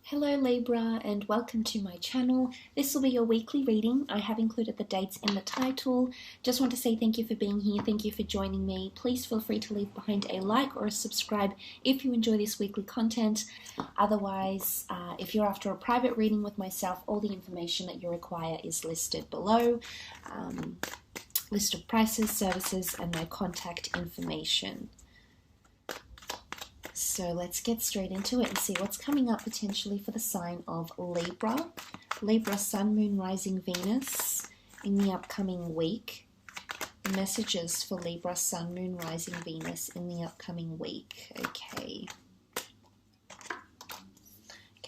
Hello Libra and welcome to my channel. This will be your weekly reading. I have included the dates in the title. Just want to say thank you for being here. Thank you for joining me. Please feel free to leave behind a like or a subscribe if you enjoy this weekly content. Otherwise, if you're after a private reading with myself, all the information that you require is listed below. List of prices, services, and my contact information. So let's get straight into it and see what's coming up potentially for the sign of Libra. Libra, Sun, Moon, Rising, Venus in the upcoming week. Messages for Libra, Sun, Moon, Rising, Venus in the upcoming week. Okay,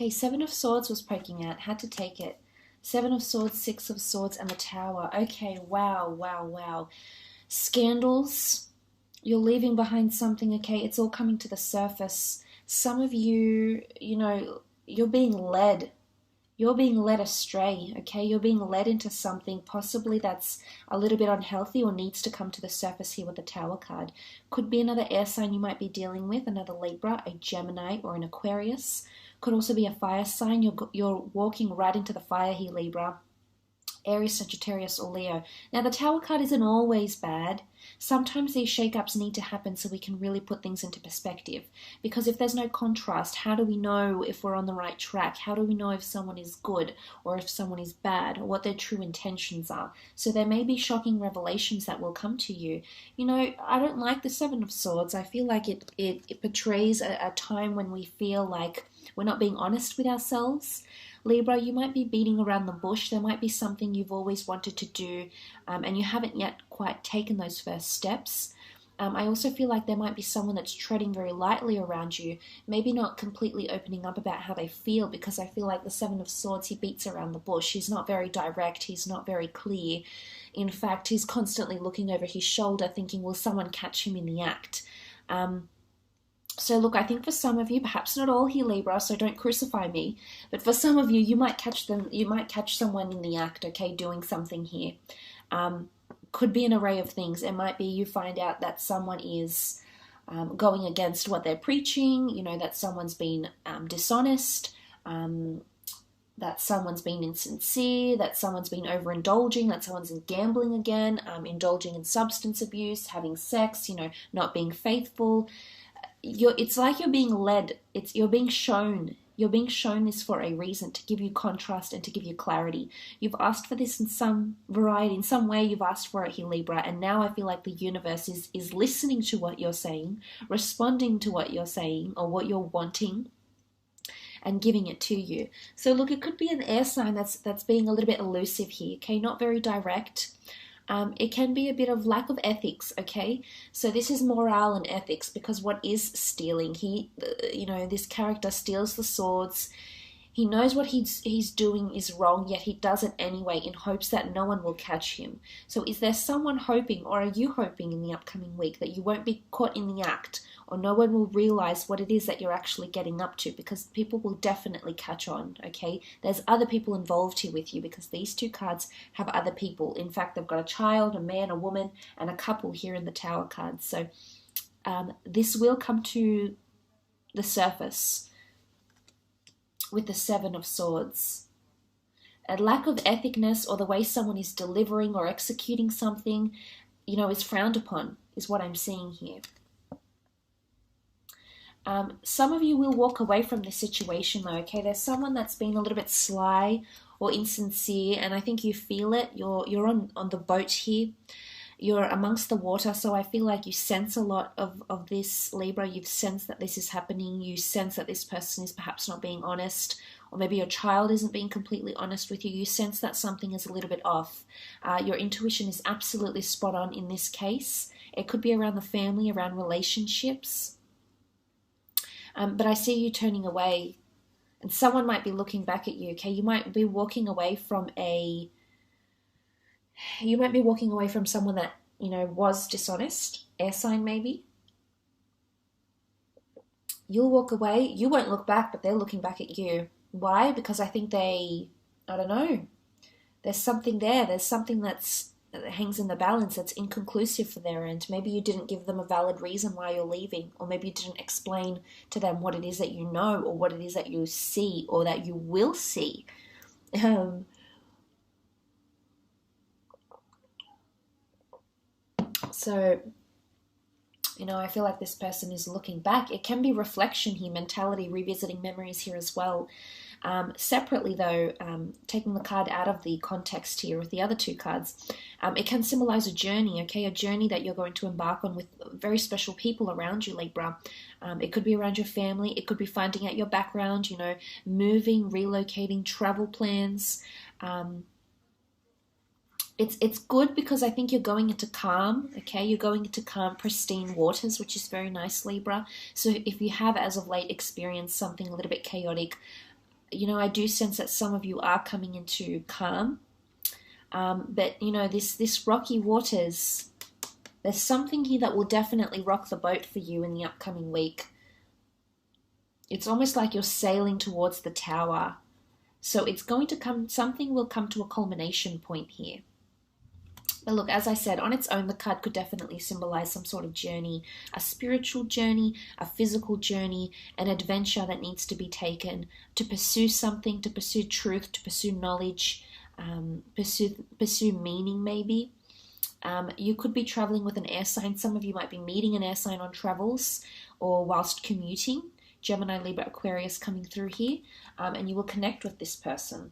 Seven of Swords was poking out. Had to take it. Seven of Swords, Six of Swords, and the Tower. Okay, wow. Scandals. You're leaving behind something, okay? It's all coming to the surface. Some of you, you're being led. You're being led astray, okay? You're being led into something possibly that's a little bit unhealthy or needs to come to the surface here with the Tower card. Could be another air sign you might be dealing with, another Libra, a Gemini, or an Aquarius. Could also be a fire sign. You're walking right into the fire here, Libra. Aries, Sagittarius, or Leo. Now, the Tower card isn't always bad. Sometimes these shake-ups need to happen so we can really put things into perspective. Because if there's no contrast, how do we know if we're on the right track? How do we know if someone is good or if someone is bad or what their true intentions are? So there may be shocking revelations that will come to you. I don't like the Seven of Swords. I feel like it portrays a time when we feel like we're not being honest with ourselves. Libra, you might be beating around the bush. There might be something you've always wanted to do and you haven't yet quite taken those first steps. I also feel like there might be someone that's treading very lightly around you, maybe not completely opening up about how they feel, because I feel like the Seven of Swords, he beats around the bush. He's not very direct. He's not very clear. In fact, he's constantly looking over his shoulder thinking, will someone catch him in the act? So look, I think for some of you, perhaps not all here, Libra, so don't crucify me, but for some of you, you might catch someone in the act, okay, doing something here. Could be an array of things. It might be you find out that someone is going against what they're preaching, that someone's been dishonest, that someone's been insincere, that someone's been overindulging, that someone's gambling again, indulging in substance abuse, having sex, not being faithful. It's like you're being led. You're being shown this for a reason, to give you contrast and to give you clarity. You've asked for this in some variety, in some way you've asked for it here, Libra, and now I feel like the universe is listening to what you're saying, responding to what you're saying or what you're wanting, and giving it to you. So look, it could be an air sign that's being a little bit elusive here, okay, not very direct. It can be a bit of lack of ethics, okay? So this is morale and ethics, because what is stealing? This character steals the swords. He knows what he's doing is wrong, yet he does it anyway in hopes that no one will catch him. So is there someone hoping, or are you hoping in the upcoming week, that you won't be caught in the act, or no one will realize what it is that you're actually getting up to? Because people will definitely catch on, okay? There's other people involved here with you, because these two cards have other people. In fact, they've got a child, a man, a woman, and a couple here in the Tower cards. So this will come to the surface with the Seven of Swords. A lack of ethicness, or the way someone is delivering or executing something, is frowned upon, is what I'm seeing here. Some of you will walk away from this situation though, okay? There's someone that's been a little bit sly or insincere, and I think you feel it. You're on the boat here. You're amongst the water, so I feel like you sense a lot of this, Libra. You've sensed that this is happening. You sense that this person is perhaps not being honest, or maybe your child isn't being completely honest with you. You sense that something is a little bit off. Your intuition is absolutely spot on in this case. It could be around the family, around relationships. But I see you turning away, and someone might be looking back at you, okay? You might be walking away from someone that, was dishonest, air sign maybe. You'll walk away, you won't look back, but they're looking back at you. Why? Because I think I don't know, there's something there. There's something that's hangs in the balance, that's inconclusive for their end. Maybe you didn't give them a valid reason why you're leaving, or maybe you didn't explain to them what it is that you know, or what it is that you see, or that you will see. So, you know, I feel like this person is looking back. It can be reflection here, mentality, revisiting memories here as well. Separately, though, taking the card out of the context here with the other two cards, it can symbolize a journey, okay? A journey that you're going to embark on with very special people around you, Libra. It could be around your family. It could be finding out your background, you know, moving, relocating, travel plans. It's good because I think you're going into calm, okay? You're going into calm, pristine waters, which is very nice, Libra. So if you have, as of late, experienced something a little bit chaotic, you know, I do sense that some of you are coming into calm. But, you know, this rocky waters, there's something here that will definitely rock the boat for you in the upcoming week. It's almost like you're sailing towards the tower. So it's going to come, something will come to a culmination point here. But look, as I said, on its own, the card could definitely symbolize some sort of journey, a spiritual journey, a physical journey, an adventure that needs to be taken to pursue something, to pursue truth, to pursue knowledge, pursue meaning maybe. You could be traveling with an air sign. Some of you might be meeting an air sign on travels or whilst commuting. Gemini, Libra, Aquarius coming through here. And you will connect with this person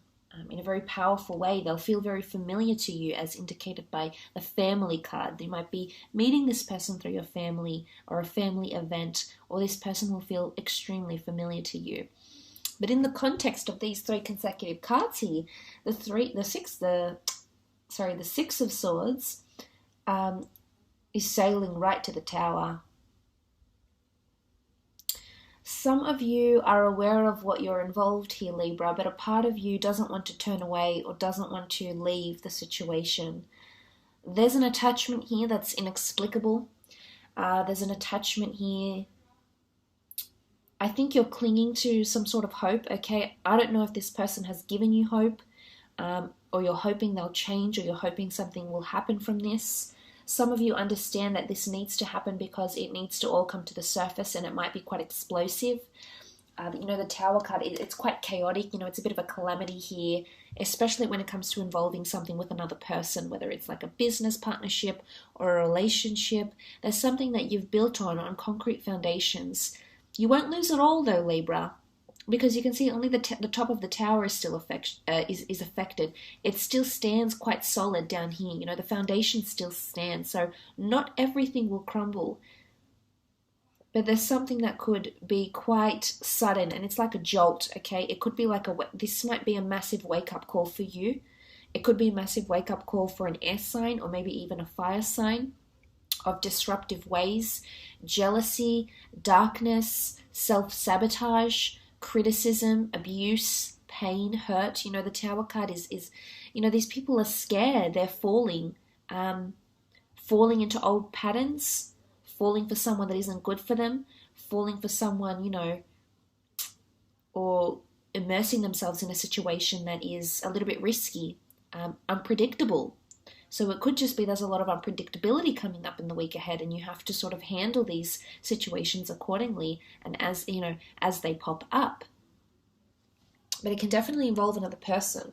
in a very powerful way. They'll feel very familiar to you, as indicated by the family card. You might be meeting this person through your family or a family event, or this person will feel extremely familiar to you. But in the context of these three consecutive cards here, the Six of Swords is sailing right to the tower. Some of you are aware of what you're involved here, Libra, but a part of you doesn't want to turn away or doesn't want to leave the situation. There's an attachment here that's inexplicable. There's an attachment here. I think you're clinging to some sort of hope, okay? I don't know if this person has given you hope, or you're hoping they'll change, or you're hoping something will happen from this. Some of you understand that this needs to happen because it needs to all come to the surface, and it might be quite explosive. You know, the Tower card, it's quite chaotic. You know, it's a bit of a calamity here, especially when it comes to involving something with another person, whether it's like a business partnership or a relationship. There's something that you've built on concrete foundations. You won't lose it all, though, Libra, because you can see only the top of the tower is still is affected. It still stands quite solid down here. You know, the foundation still stands. So not everything will crumble. But there's something that could be quite sudden, and it's like a jolt, okay? It could be like this might be a massive wake-up call for you. It could be a massive wake-up call for an air sign, or maybe even a fire sign, of disruptive ways, jealousy, darkness, self-sabotage, criticism, abuse, pain, hurt. You know, the Tower card is you know, these people are scared. They're falling into old patterns, falling for someone that isn't good for them, falling for someone, you know, or immersing themselves in a situation that is a little bit risky, unpredictable. So it could just be there's a lot of unpredictability coming up in the week ahead, and you have to sort of handle these situations accordingly, and as you know, as they pop up. But it can definitely involve another person.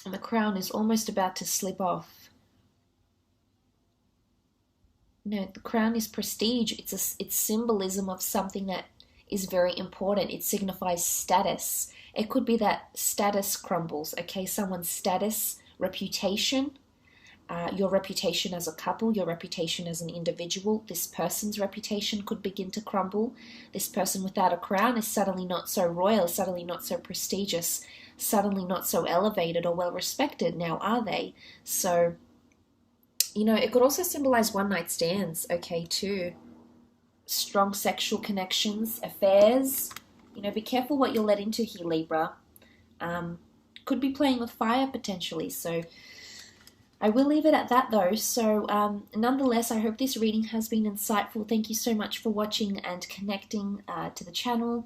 And the crown is almost about to slip off. No, the crown is prestige. It's symbolism of something that is very important. It signifies status. It could be that status crumbles, okay? Someone's status, reputation, your reputation as a couple, your reputation as an individual. This person's reputation could begin to crumble. This person without a crown is suddenly not so royal, suddenly not so prestigious, suddenly not so elevated or well respected now, are they? So, you know, it could also symbolize one-night stands, okay, too. Strong sexual connections, affairs. You know, be careful what you let into here, Libra. Could be playing with fire potentially. So I will leave it at that, though. So nonetheless, I hope this reading has been insightful. Thank you so much for watching and connecting to the channel.